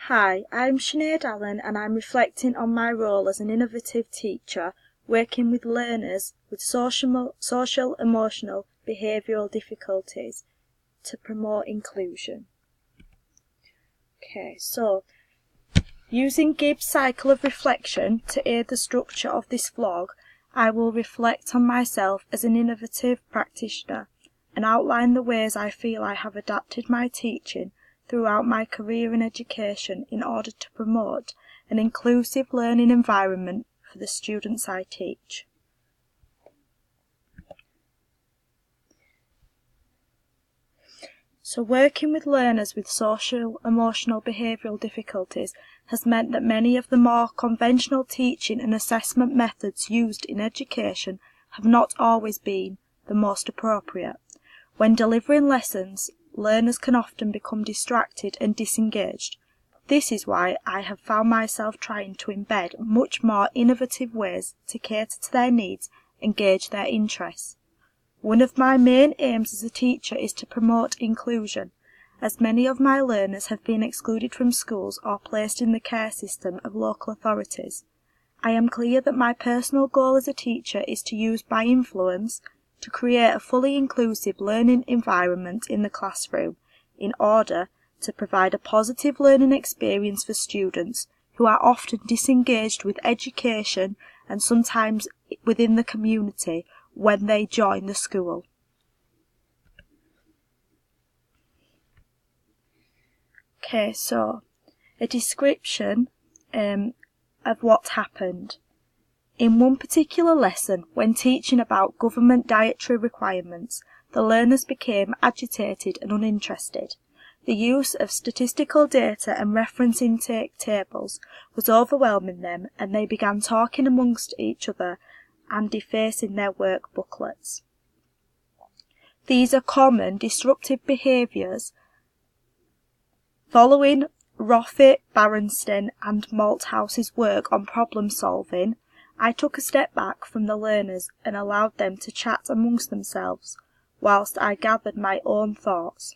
Hi, I'm Sinead Allen and I'm reflecting on my role as an innovative teacher working with learners with social, emotional, behavioural difficulties to promote inclusion. So using Gibbs' cycle of reflection to aid the structure of this vlog, I will reflect on myself as an innovative practitioner and outline the ways I feel I have adapted my teaching throughout my career in education in order to promote an inclusive learning environment for the students I teach. So working with learners with social, emotional, behavioural difficulties has meant that many of the more conventional teaching and assessment methods used in education have not always been the most appropriate. When delivering lessons, learners can often become distracted and disengaged. This is why I have found myself trying to embed much more innovative ways to cater to their needs and gauge their interests. One of my main aims as a teacher is to promote inclusion, as many of my learners have been excluded from schools or placed in the care system of local authorities. I am clear that my personal goal as a teacher is to use my influence to create a fully inclusive learning environment in the classroom in order to provide a positive learning experience for students who are often disengaged with education and sometimes within the community when they join the school. So a description of what happened. In one particular lesson, when teaching about government dietary requirements, the learners became agitated and uninterested. The use of statistical data and reference intake tables was overwhelming them, and they began talking amongst each other and defacing their work booklets. These are common disruptive behaviours. Following Roffit, Berenstain and Malthouse's work on problem solving, I took a step back from the learners and allowed them to chat amongst themselves whilst I gathered my own thoughts.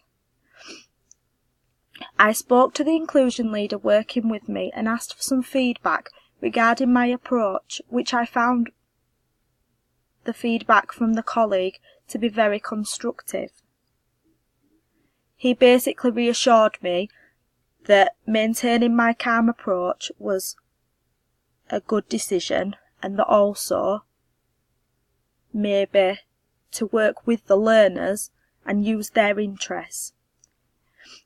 I spoke to the inclusion leader working with me and asked for some feedback regarding my approach, which I found the feedback from the colleague to be very constructive. He basically reassured me that maintaining my calm approach was a good decision, and that also maybe to work with the learners and use their interests.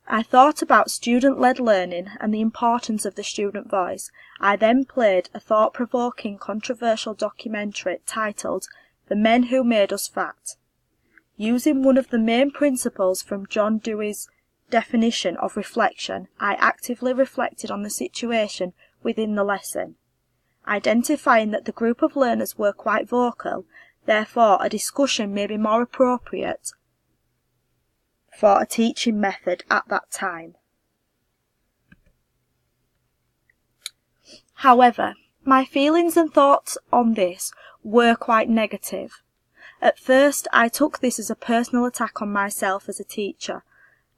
I thought about student-led learning and the importance of the student voice. I then played a thought-provoking, controversial documentary titled The Men Who Made Us Fat. Using one of the main principles from John Dewey's definition of reflection, I actively reflected on the situation within the lesson. Identifying that the group of learners were quite vocal, therefore a discussion may be more appropriate for a teaching method at that time. However, my feelings and thoughts on this were quite negative. At first, I took this as a personal attack on myself as a teacher.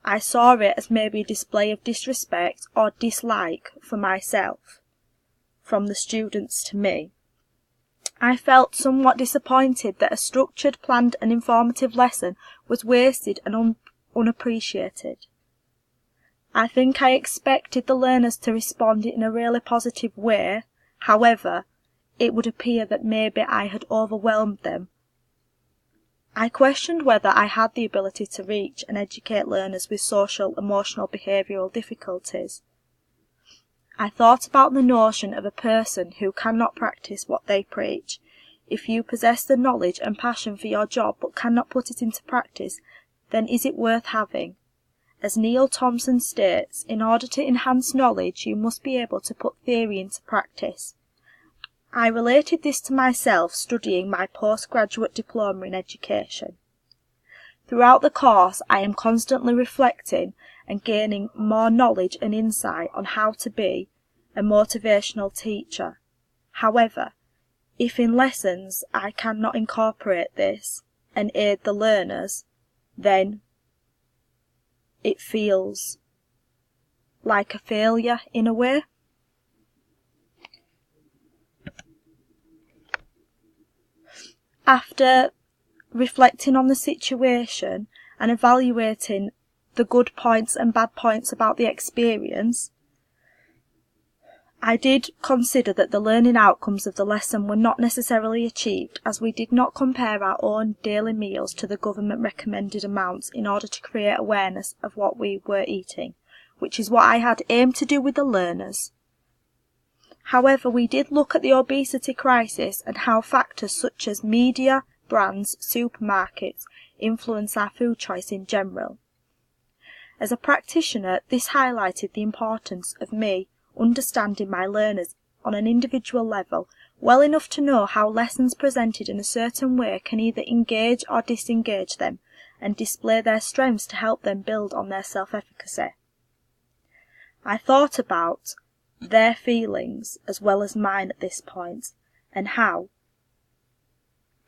I saw it as maybe a display of disrespect or dislike for myself from the students to me. I felt somewhat disappointed that a structured, planned and informative lesson was wasted and unappreciated. I think I expected the learners to respond in a really positive way. However, it would appear that maybe I had overwhelmed them. I questioned whether I had the ability to reach and educate learners with social, emotional, behavioural difficulties. I thought about the notion of a person who cannot practice what they preach. If you possess the knowledge and passion for your job but cannot put it into practice, then is it worth having? As Neil Thompson states, in order to enhance knowledge, you must be able to put theory into practice. I related this to myself studying my postgraduate diploma in education. Throughout the course, I am constantly reflecting and gaining more knowledge and insight on how to be a motivational teacher. However, if in lessons I cannot incorporate this and aid the learners, then it feels like a failure in a way. After reflecting on the situation and evaluating the good points and bad points about the experience, I did consider that the learning outcomes of the lesson were not necessarily achieved, as we did not compare our own daily meals to the government recommended amounts in order to create awareness of what we were eating, which is what I had aimed to do with the learners. However, we did look at the obesity crisis and how factors such as media, brands, supermarkets influence our food choice in general. As a practitioner, this highlighted the importance of me understanding my learners on an individual level well enough to know how lessons presented in a certain way can either engage or disengage them and display their strengths to help them build on their self-efficacy. I thought about their feelings as well as mine at this point, and how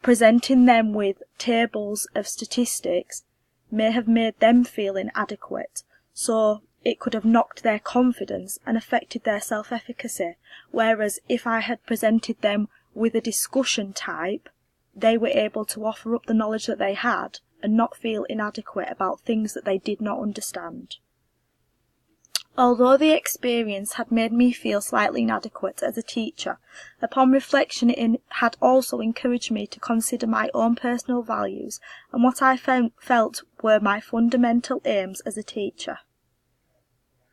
presenting them with tables of statistics may have made them feel inadequate, so it could have knocked their confidence and affected their self-efficacy, whereas if I had presented them with a discussion type, they were able to offer up the knowledge that they had and not feel inadequate about things that they did not understand. Although the experience had made me feel slightly inadequate as a teacher, upon reflection it had also encouraged me to consider my own personal values and what I felt were my fundamental aims as a teacher.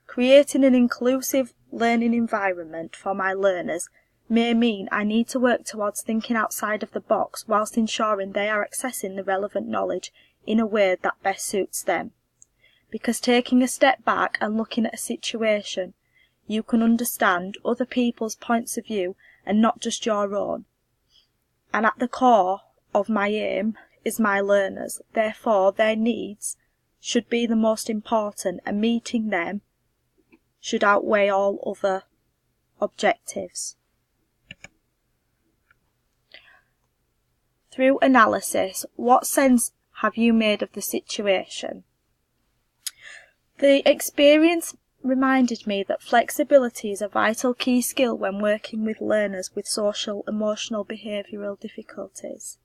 Creating an inclusive learning environment for my learners may mean I need to work towards thinking outside of the box whilst ensuring they are accessing the relevant knowledge in a way that best suits them. Because taking a step back and looking at a situation, you can understand other people's points of view and not just your own. And at the core of my aim is my learners, therefore their needs should be the most important, and meeting them should outweigh all other objectives. Through analysis, what sense have you made of the situation? The experience reminded me that flexibility is a vital key skill when working with learners with social, emotional, behavioural difficulties.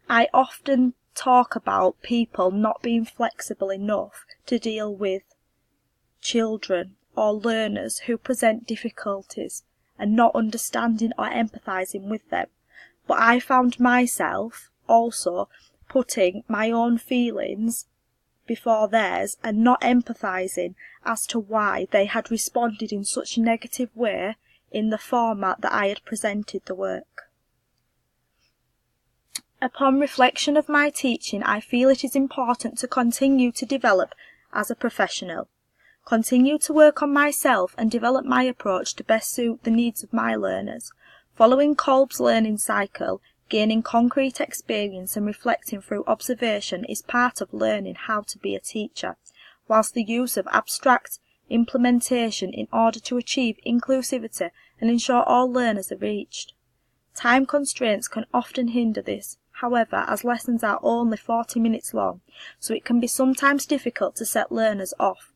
I often talk about people not being flexible enough to deal with children or learners who present difficulties and not understanding or empathising with them. But I found myself also putting my own feelings before theirs and not empathising as to why they had responded in such a negative way in the format that I had presented the work. Upon reflection of my teaching, I feel it is important to continue to develop as a professional, continue to work on myself and develop my approach to best suit the needs of my learners. Following Kolb's learning cycle, gaining concrete experience and reflecting through observation is part of learning how to be a teacher, whilst the use of abstract implementation in order to achieve inclusivity and ensure all learners are reached. Time constraints can often hinder this, however, as lessons are only 40 minutes long, so it can be sometimes difficult to set learners off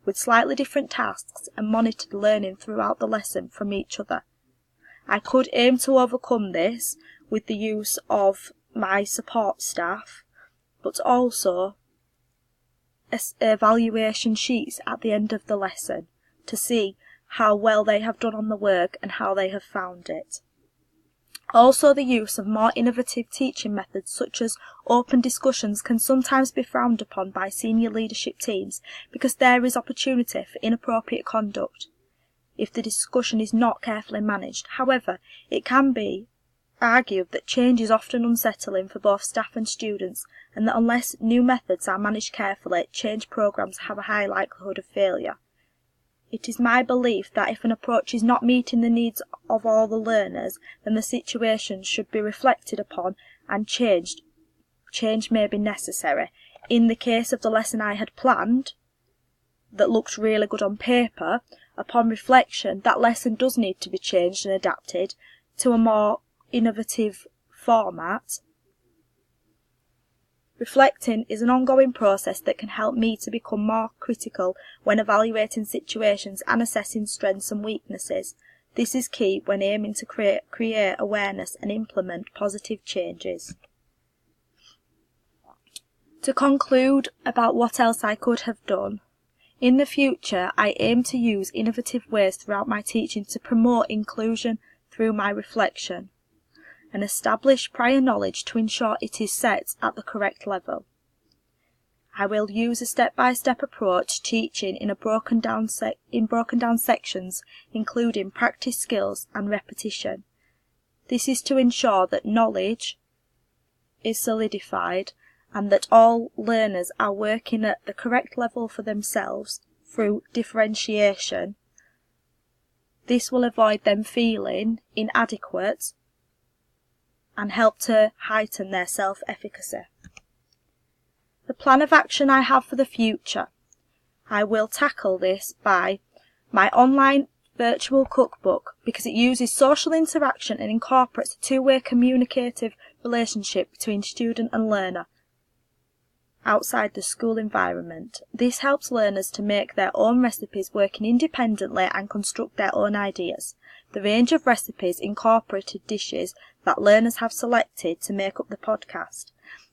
with slightly different tasks and monitor the learning throughout the lesson from each other. I could aim to overcome this with the use of my support staff, but also evaluation sheets at the end of the lesson to see how well they have done on the work and how they have found it. Also, the use of more innovative teaching methods such as open discussions can sometimes be frowned upon by senior leadership teams because there is opportunity for inappropriate conduct if the discussion is not carefully managed. However, it can be argued that change is often unsettling for both staff and students, and that unless new methods are managed carefully, change programs have a high likelihood of failure. It is my belief that if an approach is not meeting the needs of all the learners, then the situation should be reflected upon and changed. Change may be necessary. In the case of the lesson I had planned, that looked really good on paper, upon reflection, that lesson does need to be changed and adapted to a more innovative format. Reflecting is an ongoing process that can help me to become more critical when evaluating situations and assessing strengths and weaknesses. This is key when aiming to create awareness and implement positive changes. To conclude about what else I could have done, in the future I aim to use innovative ways throughout my teaching to promote inclusion through my reflection, and establish prior knowledge to ensure it is set at the correct level. I will use a step-by-step approach, teaching in broken down sections, including practice skills and repetition. This is to ensure that knowledge is solidified and that all learners are working at the correct level for themselves through differentiation. This will avoid them feeling inadequate and help to heighten their self-efficacy. The plan of action I have for the future. I will tackle this by my online virtual cookbook, because it uses social interaction and incorporates a two-way communicative relationship between student and learner outside the school environment. This helps learners to make their own recipes working independently and construct their own ideas. The range of recipes incorporated dishes that learners have selected to make up the podcast.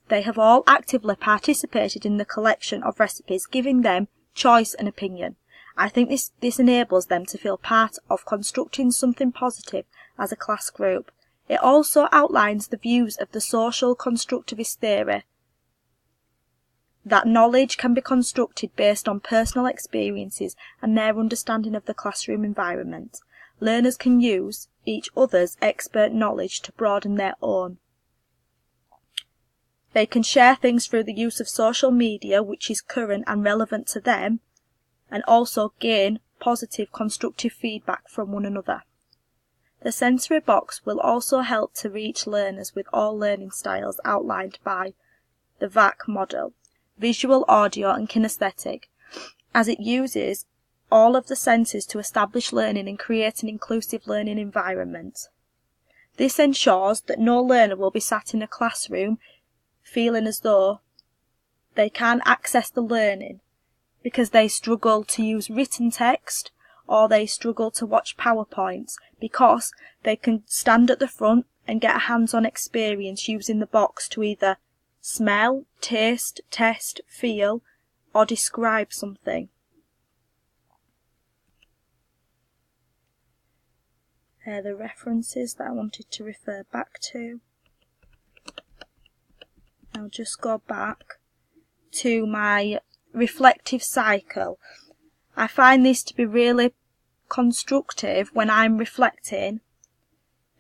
They have all actively participated in the collection of recipes, giving them choice and opinion. I think this enables them to feel part of constructing something positive as a class group. It also outlines the views of the social constructivist theory, that knowledge can be constructed based on personal experiences and their understanding of the classroom environment. Learners can use each other's expert knowledge to broaden their own. They can share things through the use of social media, which is current and relevant to them, and also gain positive constructive feedback from one another. The sensory box will also help to reach learners with all learning styles outlined by the VAC model, visual, audio and kinesthetic, as it uses all of the senses to establish learning and create an inclusive learning environment. This ensures that no learner will be sat in a classroom feeling as though they can't access the learning because they struggle to use written text or they struggle to watch PowerPoints, because they can stand at the front and get a hands-on experience using the box to either smell, taste, test, feel, or describe something. The references that I wanted to refer back to. I'll just go back to my reflective cycle. I find this to be really constructive when I'm reflecting,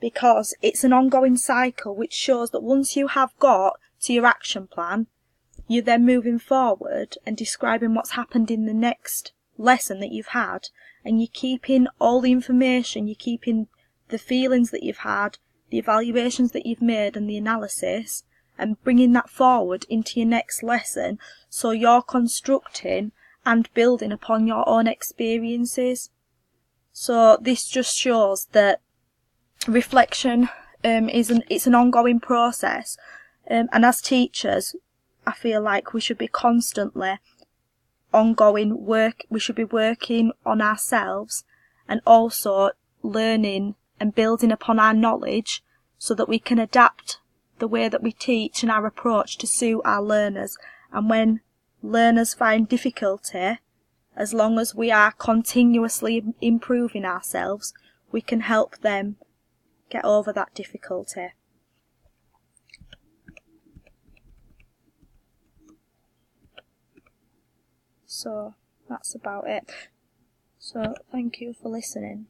because it's an ongoing cycle which shows that once you have got to your action plan, you're then moving forward and describing what's happened in the next lesson that you've had, and you're keeping all the information, you're keeping the feelings that you've had, the evaluations that you've made and the analysis, and bringing that forward into your next lesson, so you're constructing and building upon your own experiences. So this just shows that reflection it's an ongoing process, and as teachers I feel like we should be constantly ongoing work. We should be working on ourselves and also learning and building upon our knowledge so that we can adapt the way that we teach and our approach to suit our learners. And when learners find difficulty, as long as we are continuously improving ourselves, we can help them get over that difficulty. So that's about it. So thank you for listening.